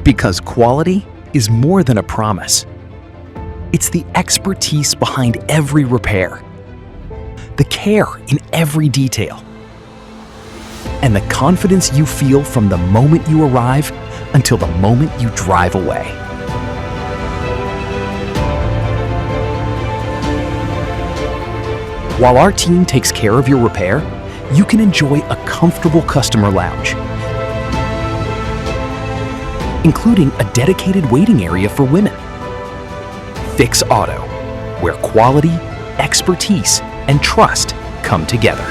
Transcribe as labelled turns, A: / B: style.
A: Because quality is more than a promise. It's the expertise behind every repair, the care in every detail, and the confidence you feel from the moment you arrive until the moment you drive away. While our team takes care of your repair, you can enjoy a comfortable customer lounge, including a dedicated waiting area for women. Fix Auto, where quality, expertise, and trust come together.